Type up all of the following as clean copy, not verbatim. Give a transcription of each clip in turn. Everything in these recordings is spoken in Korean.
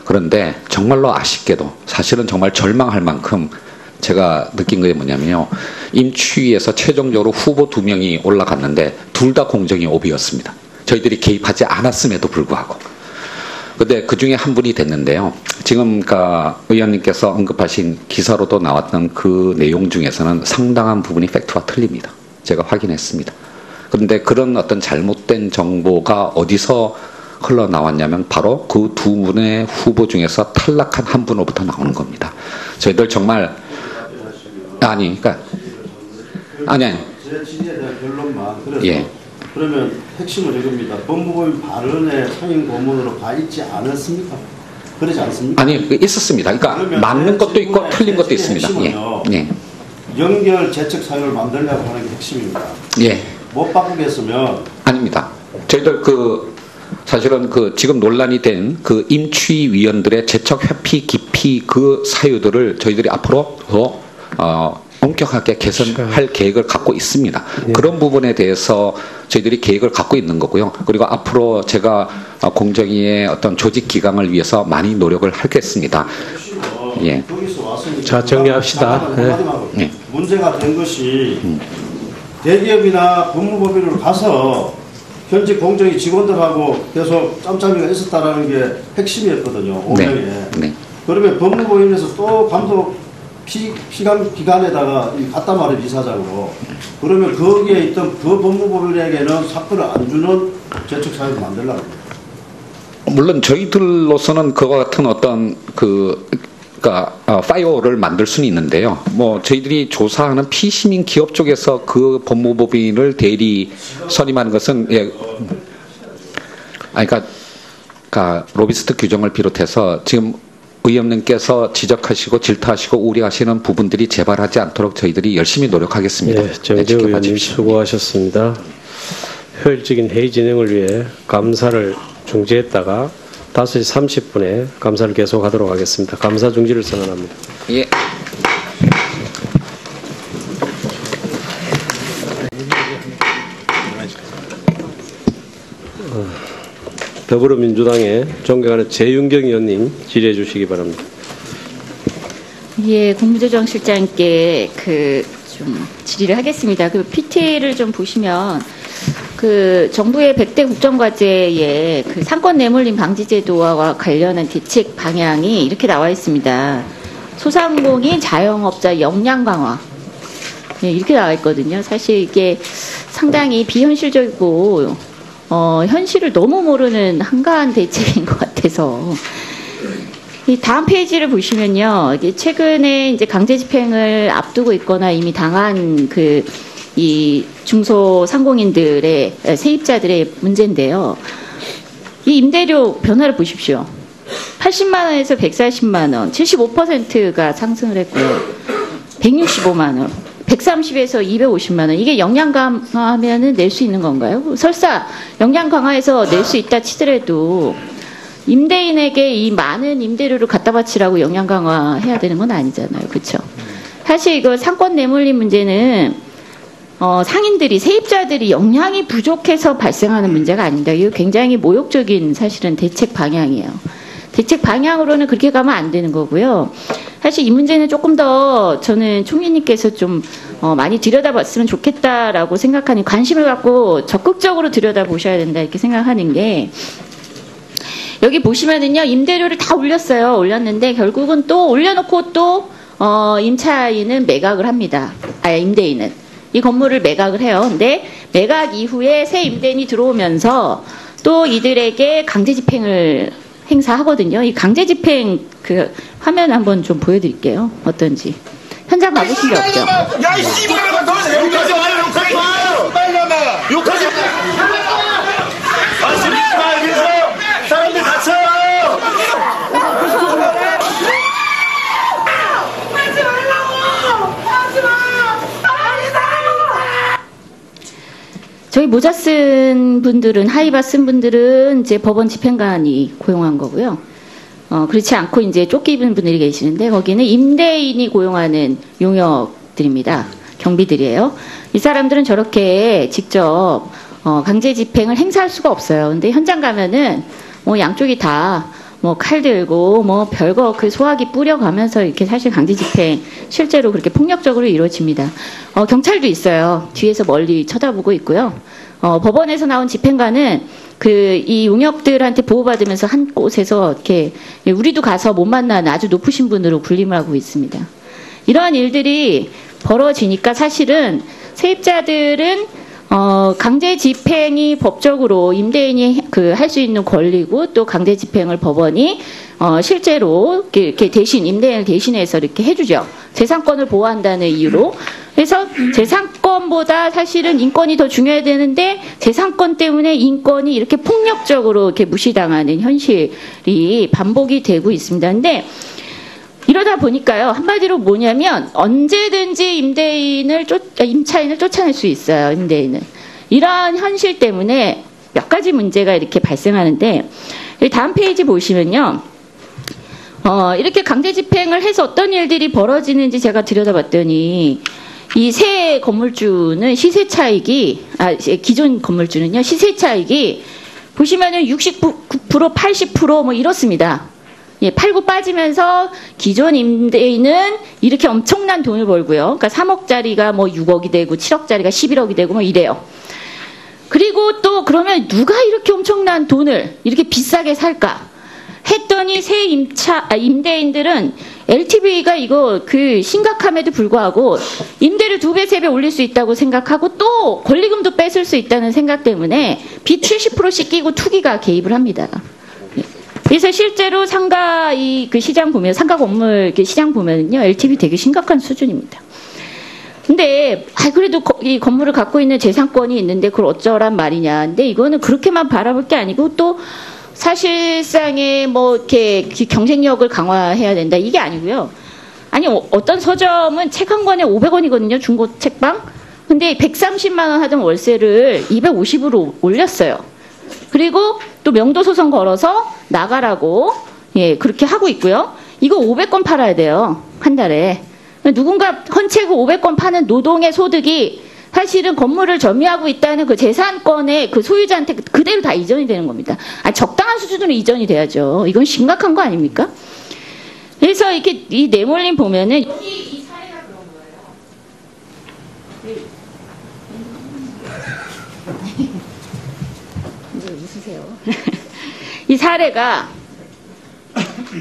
그런데 정말로 아쉽게도 사실은 정말 절망할 만큼 제가 느낀 게 뭐냐면요. 임추위에서 최종적으로 후보 2명이 올라갔는데 둘 다 공정이 오비였습니다. 저희들이 개입하지 않았음에도 불구하고. 근데 그 중에 한 분이 됐는데요. 지금 의원님께서 언급하신 기사로도 나왔던 그 내용 중에서는 상당한 부분이 팩트와 틀립니다. 제가 확인했습니다. 그런데 그런 어떤 잘못된 정보가 어디서 흘러나왔냐면 바로 그 2분의 후보 중에서 탈락한 한 분으로부터 나오는 겁니다. 저희들 정말 아니. 제 질의에 대한 결론만 그래서 예. 그러면 핵심은 이겁니다. 법무법인 발언에 상임 고문으로 가 있지 않았습니까? 그러지 않습니까? 아니 있었습니다. 그러니까 맞는 것도 있고 틀린 것도 있습니다. 예. 연결 재척 사유를 만들려고 하는 게 핵심입니다. 예. 못 바꾸겠으면 아닙니다. 저희들 사실은 지금 논란이 된 임추위위원들의 재척 회피 기피 그 사유들을 저희들이 앞으로 더 엄격하게 개선할 계획을 갖고 있습니다. 네. 그런 부분에 대해서 저희들이 계획을 갖고 있는 거고요. 그리고 앞으로 제가 공정위의 어떤 조직 기강을 위해서 많이 노력을 하겠습니다. 예. 자, 정리합시다. 네. 문제가 된 것이 대기업이나 법무법인으로 가서 현직 공정위 직원들하고 계속 짬짬이가 있었다라는 게 핵심이었거든요. 오명에. 네. 네. 그러면 법무법인에서 또 감독 기관에다가 갖다 말해 이사장으로. 그러면 거기에 있던 그 법무법인에게는 사건을 안 주는 재척 사유를 만들라고 합니다. 물론 저희들로서는 그와 같은 어떤 파이어를 만들 수는 있는데요. 저희들이 조사하는 피시민 기업 쪽에서 그 법무법인을 대리 선임하는 것은 그러니까 로비스트 규정을 비롯해서 지금 의원님께서 지적하시고 질타하시고 우려하시는 부분들이 재발하지 않도록 저희들이 열심히 노력하겠습니다. 네, 정재 의원님 수고하셨습니다. 효율적인 회의 진행을 위해 감사를 중지했다가 5시 30분에 감사를 계속하도록 하겠습니다. 감사 중지를 선언합니다. 예. 더불어민주당의 존경하는 재윤경 의원님 질의해 주시기 바랍니다. 예, 국무조정실장께 좀 질의를 하겠습니다. PT를 좀 보시면 정부의 100대 국정과제에 상권 내몰림 방지 제도와 관련한 대책 방향이 이렇게 나와 있습니다. 소상공인 자영업자 역량 강화. 예, 이렇게 나와 있거든요. 사실 이게 상당히 비현실적이고 현실을 너무 모르는 한가한 대책인 것 같아서. 이 다음 페이지를 보시면요. 최근에 이제 강제 집행을 앞두고 있거나 이미 당한 이 중소상공인들의 세입자들의 문제인데요. 이 임대료 변화를 보십시오. 80만 원에서 140만 원, 75%가 상승을 했고요. 165만 원. 130에서 250만 원. 이게 역량 강화하면은 낼 수 있는 건가요? 설사 역량 강화해서 낼 수 있다 치더라도 임대인에게 이 많은 임대료를 갖다 바치라고 역량 강화해야 되는 건 아니잖아요. 그렇죠? 사실 이거 상권 내몰림 문제는 상인들이 세입자들이 역량이 부족해서 발생하는 문제가 아닙니다. 이거 굉장히 모욕적인 사실은 대책 방향이에요. 대책 방향으로는 그렇게 가면 안 되는 거고요. 사실 이 문제는 조금 더 저는 총리님께서 좀 많이 들여다봤으면 좋겠다라고 생각하는, 관심을 갖고 적극적으로 들여다보셔야 된다 이렇게 생각하는 게, 여기 보시면은요, 임대료를 다 올렸어요. 올렸는데 결국은 또 올려놓고 또 임차인은 매각을 합니다. 임대인은 이 건물을 매각을 해요. 근데 매각 이후에 새 임대인이 들어오면서 또 이들에게 강제 집행을 행사하거든요. 이 강제 집행 화면 한번 좀 보여드릴게요. 어떤지. 현장 가보신 게 없죠? 야, 이 씨발아, 욕하지 마요, 욕하지 마! 욕하지 마! 아, 시리지 마, 여기서! 사람들 다쳐요! 하지 말라고! 하지 마! 저희 모자 쓴 분들은, 하이바 쓴 분들은 이제 법원 집행관이 고용한 거고요. 그렇지 않고 이제 쫓기 입은 분들이 계시는데, 거기는 임대인이 고용하는 용역들입니다. 경비들이에요. 이 사람들은 저렇게 직접 강제 집행을 행사할 수가 없어요. 근데 현장 가면은 양쪽이 다 뭐 칼 들고 뭐 별거 그 소화기 뿌려가면서 이렇게 사실 강제 집행 실제로 그렇게 폭력적으로 이루어집니다. 경찰도 있어요. 뒤에서 멀리 쳐다보고 있고요. 법원에서 나온 집행관은 이 용역들한테 보호받으면서 한 곳에서 이렇게 우리도 가서 못 만나는 아주 높으신 분으로 군림을 하고 있습니다. 이러한 일들이 벌어지니까 사실은 세입자들은 강제 집행이 법적으로 임대인이 할 수 있는 권리고 또 강제 집행을 법원이 실제로 이렇게 대신 임대인을 대신해서 이렇게 해주죠. 재산권을 보호한다는 이유로. 그래서 재산권보다 사실은 인권이 더 중요해야 되는데 재산권 때문에 인권이 이렇게 폭력적으로 이렇게 무시당하는 현실이 반복이 되고 있습니다. 근데 이러다 보니까요, 한마디로 뭐냐면 언제든지 임차인을 쫓아낼 수 있어요, 임대인은. 이러한 현실 때문에 몇 가지 문제가 이렇게 발생하는데, 다음 페이지 보시면요, 이렇게 강제 집행을 해서 어떤 일들이 벌어지는지 제가 들여다봤더니, 이 새 건물주는 시세 차익이, 기존 건물주는요, 시세 차익이 보시면은 69%, 80% 뭐 이렇습니다. 예, 팔고 빠지면서 기존 임대인은 이렇게 엄청난 돈을 벌고요. 그러니까 3억짜리가 뭐 6억이 되고 7억짜리가 11억이 되고 뭐 이래요. 그리고 또 그러면 누가 이렇게 엄청난 돈을 이렇게 비싸게 살까? 했더니 새 임대인들은 LTV가 이거 심각함에도 불구하고 임대를 2배, 3배 올릴 수 있다고 생각하고 또 권리금도 뺏을 수 있다는 생각 때문에 빚 70%씩 끼고 투기가 개입을 합니다. 그래서 실제로 상가 시장 보면 상가 건물 시장 보면요 LTV 되게 심각한 수준입니다. 근데 그래도 이 건물을 갖고 있는 재산권이 있는데 그걸 어쩌란 말이냐. 근데 이거는 그렇게만 바라볼 게 아니고 또 사실상의 뭐 이렇게 경쟁력을 강화해야 된다 이게 아니고요. 아니 어떤 서점은 책 한 권에 500원이거든요 중고 책방. 근데 130만 원 하던 월세를 250으로 올렸어요. 그리고 또 명도 소송 걸어서 나가라고 그렇게 하고 있고요. 이거 500권 팔아야 돼요. 한 달에. 누군가 헌채고 500권 파는 노동의 소득이 사실은 건물을 점유하고 있다는 그 재산권의 그 소유자한테 그대로 다 이전이 되는 겁니다. 적당한 수준으로 이전이 돼야죠. 이건 심각한 거 아닙니까? 그래서 이렇게 이 내몰림 보면은 여기 이 사례가 그런 거예요. 웃으세요. 이 사례가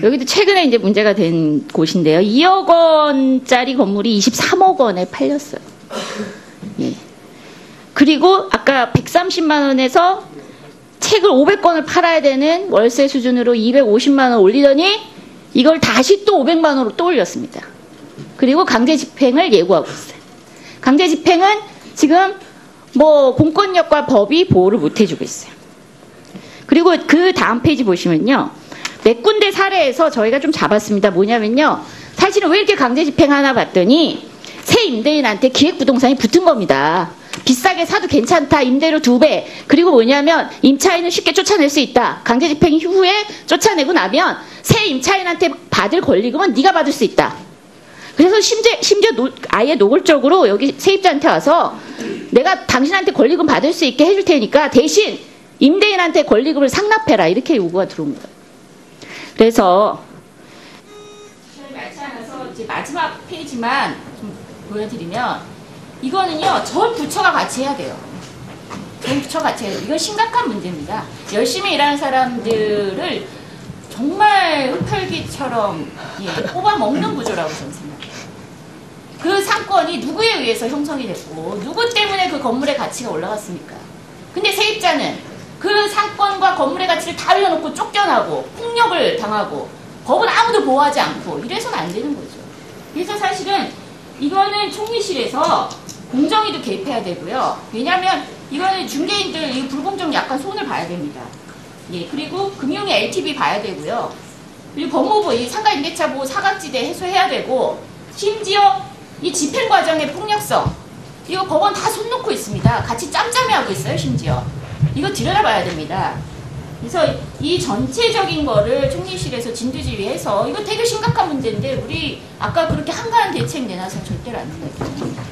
여기도 최근에 이제 문제가 된 곳인데요. 2억 원짜리 건물이 23억 원에 팔렸어요. 예. 그리고 아까 130만 원에서 책을 500권을 팔아야 되는 월세 수준으로 250만 원 올리더니 이걸 다시 또 500만 원으로 또 올렸습니다. 그리고 강제 집행을 예고하고 있어요. 강제 집행은 지금 뭐 공권력과 법이 보호를 못 해주고 있어요. 그리고 그 다음 페이지 보시면요. 몇 군데 사례에서 저희가 좀 잡았습니다. 뭐냐면요. 사실은 왜 이렇게 강제 집행하나 봤더니 새 임대인한테 기획부동산이 붙은 겁니다. 비싸게 사도 괜찮다. 임대료 2배. 그리고 뭐냐면 임차인을 쉽게 쫓아낼 수 있다. 강제 집행 후에 쫓아내고 나면 새 임차인한테 받을 권리금은 네가 받을 수 있다. 그래서 심지어 아예 노골적으로 여기 세입자한테 와서 내가 당신한테 권리금 받을 수 있게 해줄 테니까 대신 임대인한테 권리금을 상납해라. 이렇게 요구가 들어온 거예요. 그래서 저희 많지 않아서 이제 마지막 페이지만 좀 보여드리면 이거는요. 전 부처가 같이 해야 돼요. 전 부처가 같이 해야 돼요. 이건 심각한 문제입니다. 열심히 일하는 사람들을 정말 흡혈귀처럼 뽑아먹는 구조라고 저는 생각해요. 그 상권이 누구에 의해서 형성이 됐고 누구 때문에 그 건물의 가치가 올라갔습니까? 근데 세입자는 그 상권과 건물의 가치를 다 올려놓고 쫓겨나고 폭력을 당하고 법은 아무도 보호하지 않고 이래서는 안 되는 거죠. 그래서 사실은 이거는 총리실에서 공정위도 개입해야 되고요. 왜냐하면 이거는 중개인들 이 불공정 약간 손을 봐야 됩니다. 그리고 금융의 LTV 봐야 되고요. 그리고 법무부 이 상가임대차 보호 사각지대 해소해야 되고 심지어 이 집행 과정의 폭력성 이거 법원 다 손 놓고 있습니다. 같이 짬짬이 하고 있어요. 심지어 이거 들여다봐야 됩니다. 그래서 이 전체적인 거를 총리실에서 진두지휘해서 이거 되게 심각한 문제인데 우리 아까 그렇게 한가한 대책 내놔서 절대로 안 된다고.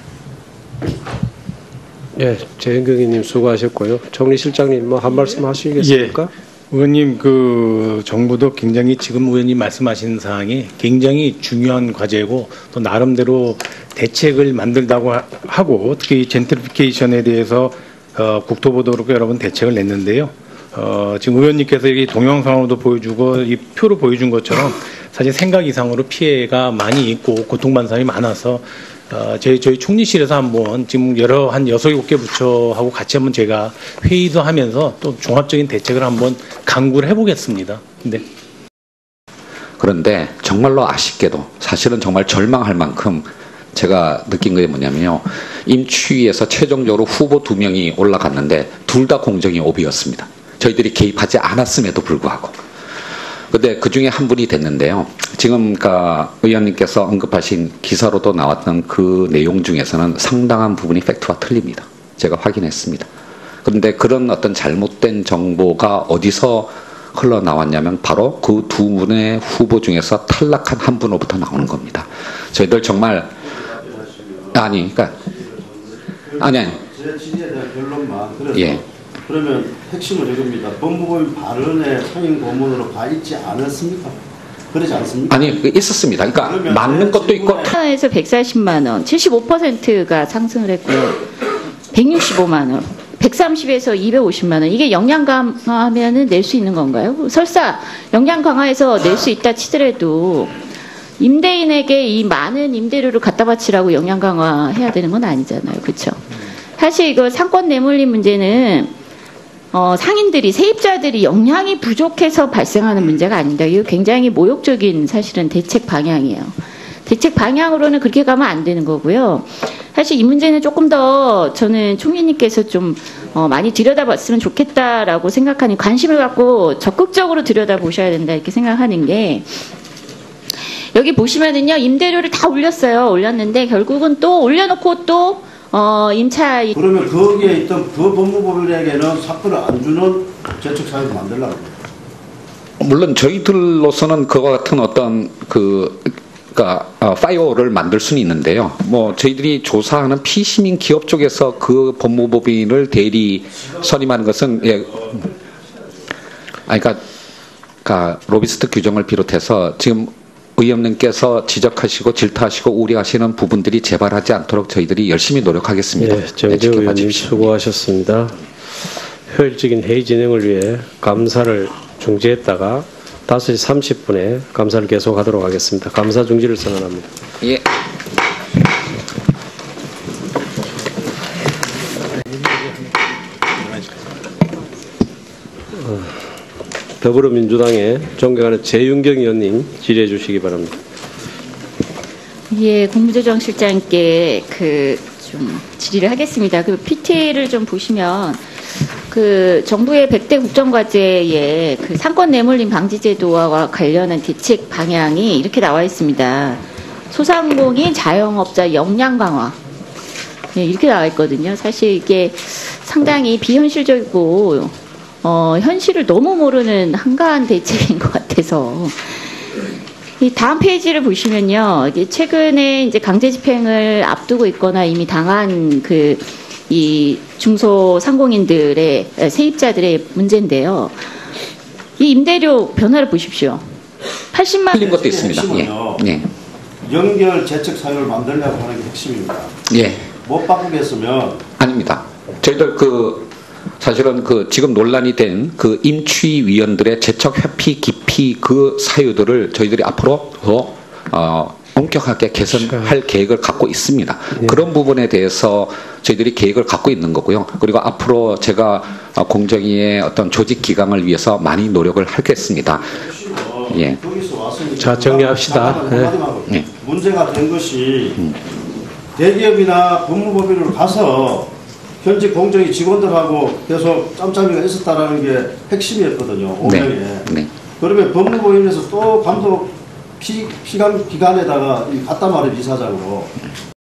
예, 재현경위님 수고하셨고요. 총리실장님 뭐 한 말씀 하시겠습니까? 의원님, 그 정부도 굉장히 지금 의원님 말씀하시는 사항이 굉장히 중요한 과제고 또 나름대로 대책을 만들다고 하고 특히 이 젠트리피케이션에 대해서 국토부도 그렇고 여러 번 대책을 냈는데요. 지금 의원님께서 이 동영상으로도 보여주고 이 표로 보여준 것처럼 사실 생각 이상으로 피해가 많이 있고 고통받는 사람이 많아서 저희 총리실에서 한번 지금 한 6, 7개 부처하고 같이 한번 제가 회의도 하면서 또 종합적인 대책을 한번 강구를 해보겠습니다. 네. 그런데 정말로 아쉽게도 사실은 정말 절망할 만큼 제가 느낀 게 뭐냐면요. 임추위에서 최종적으로 후보 2명이 올라갔는데 둘 다 공정이 오비였습니다. 저희들이 개입하지 않았음에도 불구하고. 근데 그 중에 한 분이 됐는데요. 지금 의원님께서 언급하신 기사로도 나왔던 그 내용 중에서는 상당한 부분이 팩트와 틀립니다. 제가 확인했습니다. 그런데 그런 어떤 잘못된 정보가 어디서 흘러나왔냐면 바로 그 2분의 후보 중에서 탈락한 한 분으로부터 나오는 겁니다. 저희들 정말 아니. 제 질의에 대한 결론만 그래서 예. 그러면 핵심은 이겁니다. 법무법인 발언에 상임 고문으로 가 있지 않았습니까? 그러지 않습니까? 아니 있었습니다. 그러니까 맞는 것도 있고. 에서 140만 원, 75%가 상승을 했고요. 165만 원, 130에서 250만 원. 이게 역량 강화하면은 낼 수 있는 건가요? 설사 역량 강화해서 낼 수 있다 치더라도 임대인에게 이 많은 임대료를 갖다 바치라고 역량 강화해야 되는 건 아니잖아요. 그렇죠? 사실 이거 상권 내몰림 문제는 상인들이 세입자들이 역량이 부족해서 발생하는 문제가 아닙니다. 이거 굉장히 모욕적인 사실은 대책 방향이에요. 대책 방향으로는 그렇게 가면 안 되는 거고요. 사실 이 문제는 조금 더 저는 총리님께서 좀 많이 들여다봤으면 좋겠다라고 생각하는 관심을 갖고 적극적으로 들여다보셔야 된다 이렇게 생각하는 게 여기 보시면은요 임대료를 다 올렸는데 결국은 또 올려놓고 또 임차 그러면 거기에 있던 그 법무법인에게는 사건을 안 주는 재척 사유를 만들라고 합니다. 물론 저희들로서는 그와 같은 어떤 파이어를 만들 수는 있는데요. 뭐 저희들이 조사하는 피시민 기업 쪽에서 그 법무법인을 대리 선임하는 것은 그러니까 로비스트 규정을 비롯해서 지금 의원님께서 지적하시고 질타하시고 우려하시는 부분들이 재발하지 않도록 저희들이 열심히 노력하겠습니다. 네, 정재 의원님 수고하셨습니다. 효율적인 회의 진행을 위해 감사를 중지했다가 5시 30분에 감사를 계속하도록 하겠습니다. 감사 중지를 선언합니다. 예. 더불어민주당의 존경하는 재윤경 의원님 질의해 주시기 바랍니다. 예, 국무조정실장께 좀 질의를 하겠습니다. 그 PT를 좀 보시면 정부의 100대 국정과제에 상권 내몰림 방지 제도와 관련한 대책 방향이 이렇게 나와 있습니다. 소상공인 자영업자 역량 강화. 예, 이렇게 나와 있거든요. 사실 이게 상당히 비현실적이고 현실을 너무 모르는 한가한 대책인 것 같아서 이 다음 페이지를 보시면요, 최근에 이제 강제 집행을 앞두고 있거나 이미 당한 이 중소상공인들의 세입자들의 문제인데요. 이 임대료 변화를 보십시오. 80만 틀린 것도 있습니다. 예. 연결 재척 사유를 만들려고 하는 게 핵심입니다. 예. 못 바꾸겠으면 아닙니다. 저희들 사실은 지금 논란이 된 임추위위원들의 재척 회피 기피 사유들을 저희들이 앞으로 더 엄격하게 개선할 계획을 갖고 있습니다. 네. 그런 부분에 대해서 저희들이 계획을 갖고 있는 거고요. 그리고 앞으로 제가 공정위의 어떤 조직 기강을 위해서 많이 노력을 하겠습니다. 예. 자, 정리합시다. 네. 문제가 된 것이 대기업이나 법무법인으로 가서 현직 공정위 직원들하고 계속 짬짬이가 있었다라는 게 핵심이었거든요. 오명에. 네. 그러면 법무법인에서 또 감독 기관에다가 갖다 말해 이사장으로